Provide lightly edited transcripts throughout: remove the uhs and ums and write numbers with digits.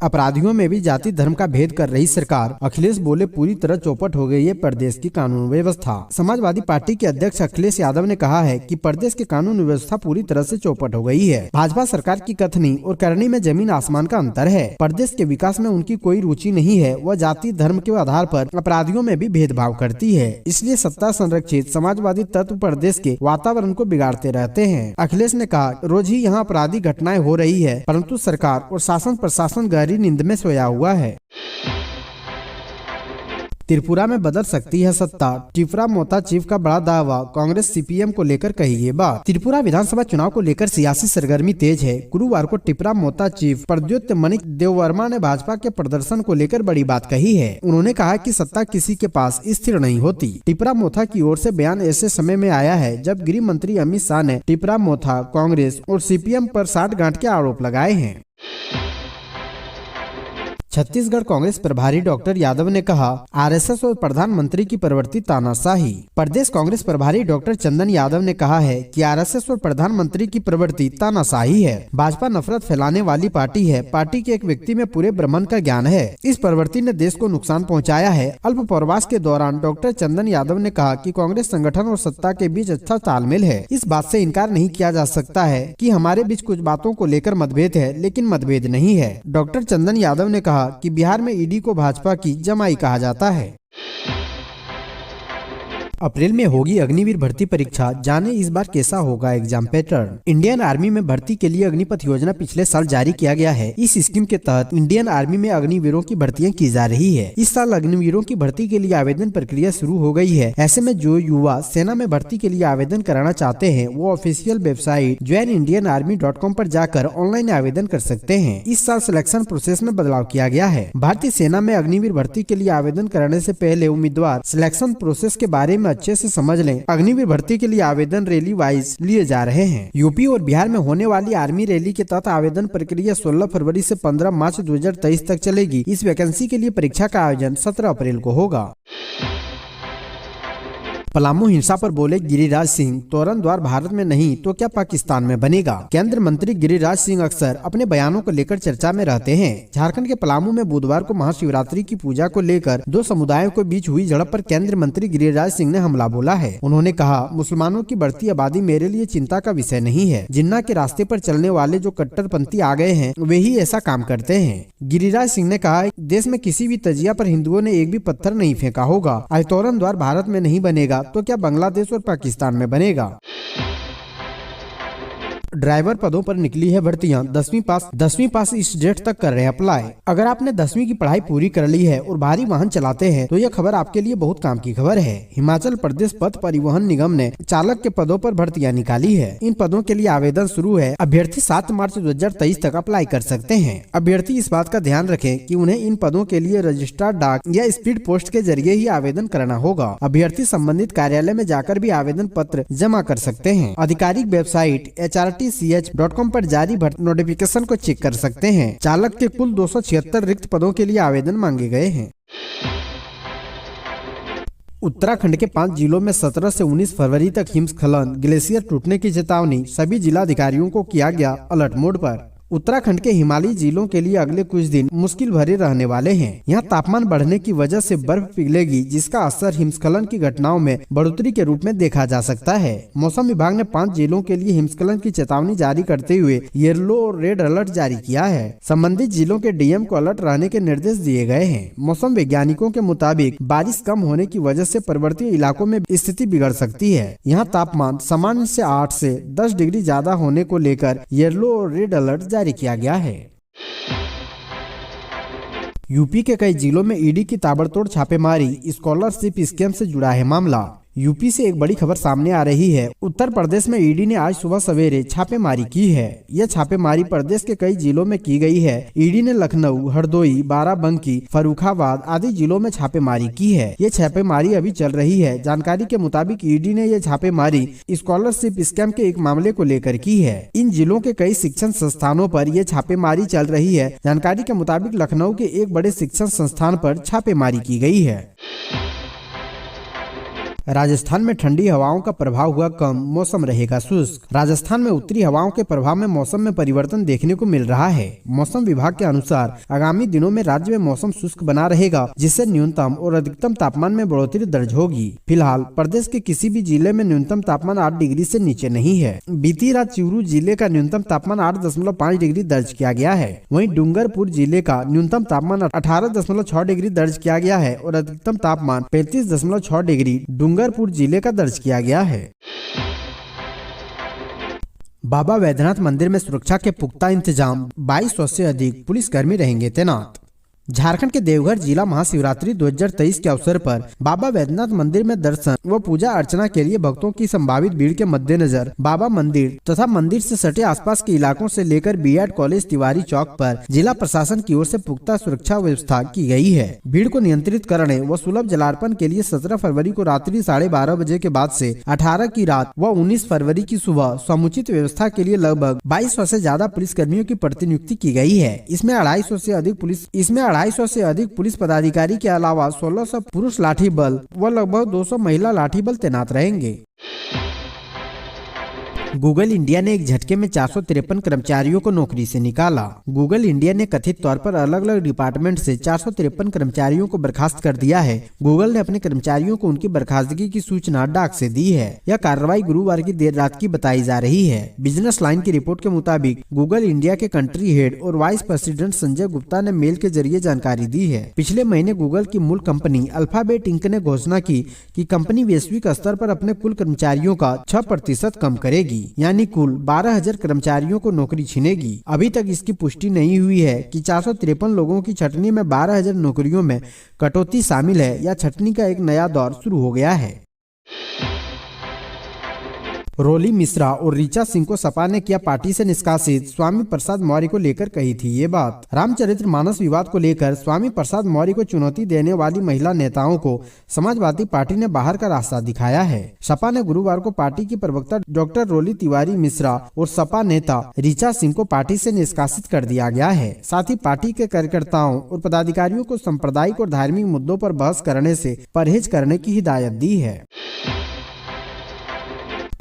अपराधियों में भी जाति धर्म का भेद कर रही सरकार। अखिलेश बोले पूरी तरह चौपट हो गई है प्रदेश की कानून व्यवस्था। समाजवादी पार्टी के अध्यक्ष अखिलेश यादव ने कहा है कि प्रदेश की कानून व्यवस्था पूरी तरह से चौपट हो गई है। भाजपा सरकार की कथनी और करनी में जमीन आसमान का अंतर है। प्रदेश के विकास में उनकी कोई रुचि नहीं है। वह जाति धर्म के आधार पर अपराधियों में भी भेदभाव करती है। इसलिए सत्ता संरक्षित समाजवादी तत्व प्रदेश के वातावरण को बिगाड़ते रहते हैं। अखिलेश ने कहा, रोज ही यहाँ अपराधी घटनाएं हो रही है, परंतु सरकार और शासन प्रशासन गहरी नींद में सोया हुआ है। त्रिपुरा में बदल सकती है सत्ता, टिपरा मोता चीफ का बड़ा दावा। कांग्रेस सीपीएम को लेकर कही ये बात। त्रिपुरा विधानसभा चुनाव को लेकर सियासी सरगर्मी तेज है। गुरुवार को टिपरा मोता चीफ प्रद्योत मणिक देववर्मा ने भाजपा के प्रदर्शन को लेकर बड़ी बात कही है। उन्होंने कहा कि सत्ता किसी के पास स्थिर नहीं होती। टिपरा मोथा की ओर से बयान ऐसे समय में आया है जब गृह मंत्री अमित शाह ने टिपरा मोथा, कांग्रेस और सीपीएम पर साठगांठ के आरोप लगाए हैं। छत्तीसगढ़ कांग्रेस प्रभारी डॉक्टर यादव ने कहा, आरएसएस और प्रधानमंत्री की प्रवृत्ति तानाशाही। प्रदेश कांग्रेस प्रभारी डॉक्टर चंदन यादव ने कहा है कि आरएसएस और प्रधानमंत्री की प्रवृत्ति तानाशाही है। भाजपा नफरत फैलाने वाली पार्टी है। पार्टी के एक व्यक्ति में पूरे ब्रह्मांड का ज्ञान है। इस प्रवृत्ति ने देश को नुकसान पहुँचाया है। अल्प प्रवास के दौरान डॉक्टर चंदन यादव ने कहा कि कांग्रेस संगठन और सत्ता के बीच अच्छा तालमेल है। इस बात से इनकार नहीं किया जा सकता है कि हमारे बीच कुछ बातों को लेकर मतभेद है, लेकिन मतभेद नहीं है। डॉक्टर चंदन यादव ने कहा कि बिहार में ईडी को भाजपा की जमाई कहा जाता है। अप्रैल में होगी अग्निवीर भर्ती परीक्षा, जाने इस बार कैसा होगा एग्जाम पैटर्न। इंडियन आर्मी में भर्ती के लिए अग्निपथ योजना पिछले साल जारी किया गया है। इस स्कीम के तहत इंडियन आर्मी में अग्निवीरों की भर्तियां की जा रही है। इस साल अग्निवीरों की भर्ती के लिए आवेदन प्रक्रिया शुरू हो गई है। ऐसे में जो युवा सेना में भर्ती के लिए आवेदन कराना चाहते हैं वो ऑफिशियल वेबसाइट joinindianarmy.com पर जाकर ऑनलाइन आवेदन कर सकते हैं। इस साल सिलेक्शन प्रोसेस में बदलाव किया गया है। भारतीय सेना में अग्निवीर भर्ती के लिए आवेदन कराने से पहले उम्मीदवार सिलेक्शन प्रोसेस के बारे में अच्छे से समझ लें। अग्निवीर भर्ती के लिए आवेदन रैली वाइज लिए जा रहे हैं। यूपी और बिहार में होने वाली आर्मी रैली के तहत आवेदन प्रक्रिया 16 फरवरी से 15 मार्च 2023 तक चलेगी। इस वैकेंसी के लिए परीक्षा का आयोजन 17 अप्रैल को होगा। पलामू हिंसा पर बोले गिरिराज सिंह, तोरण द्वार भारत में नहीं तो क्या पाकिस्तान में बनेगा। केंद्र मंत्री गिरिराज सिंह अक्सर अपने बयानों को लेकर चर्चा में रहते हैं। झारखंड के पलामू में बुधवार को महाशिवरात्रि की पूजा को लेकर दो समुदायों के बीच हुई झड़प पर केंद्रीय मंत्री गिरिराज सिंह ने हमला बोला है। उन्होंने कहा, मुसलमानों की बढ़ती आबादी मेरे लिए चिंता का विषय नहीं है। जिन्ना के रास्ते पर चलने वाले जो कट्टरपंथी आ गए हैं वे ही ऐसा काम करते हैं। गिरिराज सिंह ने कहा, देश में किसी भी तजिया पर हिंदुओं ने एक भी पत्थर नहीं फेंका होगा। आज तोरण द्वार भारत में नहीं बनेगा तो क्या बांग्लादेश और पाकिस्तान में बनेगा। ड्राइवर पदों पर निकली है भर्तियां। 10वीं पास इस डेट तक कर रहे हैं अप्लाई। अगर आपने 10वीं की पढ़ाई पूरी कर ली है और भारी वाहन चलाते हैं तो यह खबर आपके लिए बहुत काम की खबर है। हिमाचल प्रदेश पथ परिवहन निगम ने चालक के पदों पर भर्तियां निकाली है। इन पदों के लिए आवेदन शुरू है। अभ्यर्थी 7 मार्च 2023 तक अप्लाई कर सकते हैं। अभ्यर्थी इस बात का ध्यान रखें कि उन्हें इन पदों के लिए रजिस्टर्ड डाक या स्पीड पोस्ट के जरिए ही आवेदन करना होगा। अभ्यर्थी संबंधित कार्यालय में जाकर भी आवेदन पत्र जमा कर सकते हैं। आधिकारिक वेबसाइट HRTCH.com पर जारी भर्ती नोटिफिकेशन को चेक कर सकते हैं। चालक के कुल 276 रिक्त पदों के लिए आवेदन मांगे गए हैं। उत्तराखंड के 5 जिलों में 17 से 19 फरवरी तक हिमस्खलन, ग्लेशियर टूटने की चेतावनी। सभी जिलाधिकारियों को किया गया अलर्ट मोड पर। उत्तराखंड के हिमालयी जिलों के लिए अगले कुछ दिन मुश्किल भरे रहने वाले हैं। यहाँ तापमान बढ़ने की वजह से बर्फ पिघलेगी, जिसका असर हिमस्खलन की घटनाओं में बढ़ोतरी के रूप में देखा जा सकता है। मौसम विभाग ने 5 जिलों के लिए हिमस्खलन की चेतावनी जारी करते हुए येलो और रेड अलर्ट जारी किया है। संबंधित जिलों के डीएम को अलर्ट रहने के निर्देश दिए गए हैं। मौसम वैज्ञानिकों के मुताबिक बारिश कम होने की वजह से पर्वतीय इलाकों में स्थिति बिगड़ सकती है। यहाँ तापमान सामान्य से 8 से 10 डिग्री ज्यादा होने को लेकर येलो और रेड अलर्ट जारी किया गया है। यूपी के कई जिलों में ईडी की ताबड़तोड़ छापेमारी, स्कॉलरशिप स्कैम से जुड़ा है मामला। यूपी से एक बड़ी खबर सामने आ रही है। उत्तर प्रदेश में ईडी ने आज सुबह सवेरे छापेमारी की है। यह छापेमारी प्रदेश के कई जिलों में की गई है। ईडी ने लखनऊ, हरदोई, बाराबंकी, फर्रुखाबाद आदि जिलों में छापेमारी की है। ये छापेमारी अभी चल रही है। जानकारी के मुताबिक ईडी ने यह छापेमारी स्कॉलरशिप स्कैम के एक मामले को लेकर की है। इन जिलों के कई शिक्षण संस्थानों पर यह छापेमारी चल रही है। जानकारी के मुताबिक लखनऊ के एक बड़े शिक्षण संस्थान पर छापेमारी की गई है। राजस्थान में ठंडी हवाओं का प्रभाव हुआ कम, मौसम रहेगा शुष्क। राजस्थान में उत्तरी हवाओं के प्रभाव में मौसम में परिवर्तन देखने को मिल रहा है। मौसम विभाग के अनुसार आगामी दिनों में राज्य में मौसम शुष्क बना रहेगा, जिससे न्यूनतम और अधिकतम तापमान में बढ़ोतरी दर्ज होगी। फिलहाल प्रदेश के किसी भी जिले में न्यूनतम तापमान 8 डिग्री से नीचे नहीं है। बीती रात चिवरू जिले का न्यूनतम तापमान 8.5 डिग्री दर्ज किया गया है। वहीं डूंगरपुर जिले का न्यूनतम तापमान 18.6 डिग्री दर्ज किया गया है और अधिकतम तापमान 35.6 डिग्री डूंगरपुर जिले का दर्ज किया गया है। बाबा वैद्यनाथ मंदिर में सुरक्षा के पुख्ता इंतजाम, 2200 से अधिक पुलिसकर्मी रहेंगे तैनात। झारखंड के देवघर जिला महाशिवरात्रि 2023 के अवसर पर बाबा वैद्यनाथ मंदिर में दर्शन व पूजा अर्चना के लिए भक्तों की संभावित भीड़ के मद्देनजर बाबा मंदिर तथा मंदिर से सटे आसपास के इलाकों से लेकर बीएड कॉलेज तिवारी चौक पर जिला प्रशासन की ओर से पुख्ता सुरक्षा व्यवस्था की गई है। भीड़ को नियंत्रित करने व सुलभ जलार्पण के लिए 17 फरवरी को रात्रि 12:30 बजे के बाद से 18 की रात व 19 फरवरी की सुबह समुचित व्यवस्था के लिए लगभग 2200 से ज्यादा पुलिसकर्मियों की प्रतिनियुक्ति की गई है। इसमें 250 से अधिक पुलिस पदाधिकारी के अलावा 1600 पुरुष लाठी बल व लगभग 200 महिला लाठी बल तैनात रहेंगे। गूगल इंडिया ने एक झटके में 453 कर्मचारियों को नौकरी से निकाला। गूगल इंडिया ने कथित तौर पर अलग अलग डिपार्टमेंट से 453 कर्मचारियों को बर्खास्त कर दिया है। गूगल ने अपने कर्मचारियों को उनकी बर्खास्तगी की सूचना डाक से दी है। यह कार्रवाई गुरुवार की देर रात की बताई जा रही है। बिजनेस लाइन की रिपोर्ट के मुताबिक गूगल इंडिया के कंट्री हेड और वाइस प्रेसिडेंट संजय गुप्ता ने मेल के जरिए जानकारी दी है। पिछले महीने गूगल की मूल कंपनी अल्फाबेट इंक ने घोषणा की कि कंपनी वैश्विक स्तर पर अपने कुल कर्मचारियों का 6% कम करेगी, यानी कुल 12,000 कर्मचारियों को नौकरी छीनेगी। अभी तक इसकी पुष्टि नहीं हुई है कि 453 लोगों की छटनी में 12,000 नौकरियों में कटौती शामिल है या छटनी का एक नया दौर शुरू हो गया है। रोली मिश्रा और ऋचा सिंह को सपा ने किया पार्टी से निष्कासित, स्वामी प्रसाद मौर्य को लेकर कही थी ये बात। रामचरितमानस विवाद को लेकर स्वामी प्रसाद मौर्य को चुनौती देने वाली महिला नेताओं को समाजवादी पार्टी ने बाहर का रास्ता दिखाया है। सपा ने गुरुवार को पार्टी की प्रवक्ता डॉक्टर रोली तिवारी मिश्रा और सपा नेता ऋचा सिंह को पार्टी से निष्कासित कर दिया गया है। साथ ही पार्टी के कार्यकर्ताओं और पदाधिकारियों को सांप्रदायिक और धार्मिक मुद्दों पर बहस करने से परहेज करने की हिदायत दी है।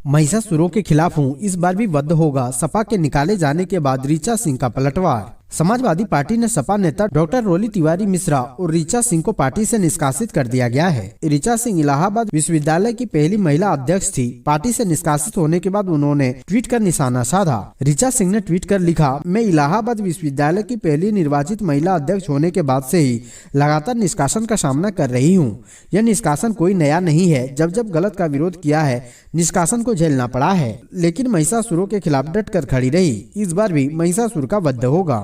महिषासुरों के खिलाफ हूँ, इस बार भी वध होगा, सपा के निकाले जाने के बाद ऋचा सिंह का पलटवार। समाजवादी पार्टी ने सपा नेता डॉक्टर रोली तिवारी मिश्रा और ऋचा सिंह को पार्टी से निष्कासित कर दिया गया है। ऋचा सिंह इलाहाबाद विश्वविद्यालय की पहली महिला अध्यक्ष थी। पार्टी से निष्कासित होने के बाद उन्होंने ट्वीट कर निशाना साधा। ऋचा सिंह ने ट्वीट कर लिखा, मैं इलाहाबाद विश्वविद्यालय की पहली निर्वाचित महिला अध्यक्ष होने के बाद से ही लगातार निष्कासन का सामना कर रही हूँ। यह निष्कासन कोई नया नहीं है। जब गलत का विरोध किया है, निष्कासन को झेलना पड़ा है, लेकिन महिषासुरों के खिलाफ डट कर खड़ी रही। इस बार भी महिषासुर का वध होगा।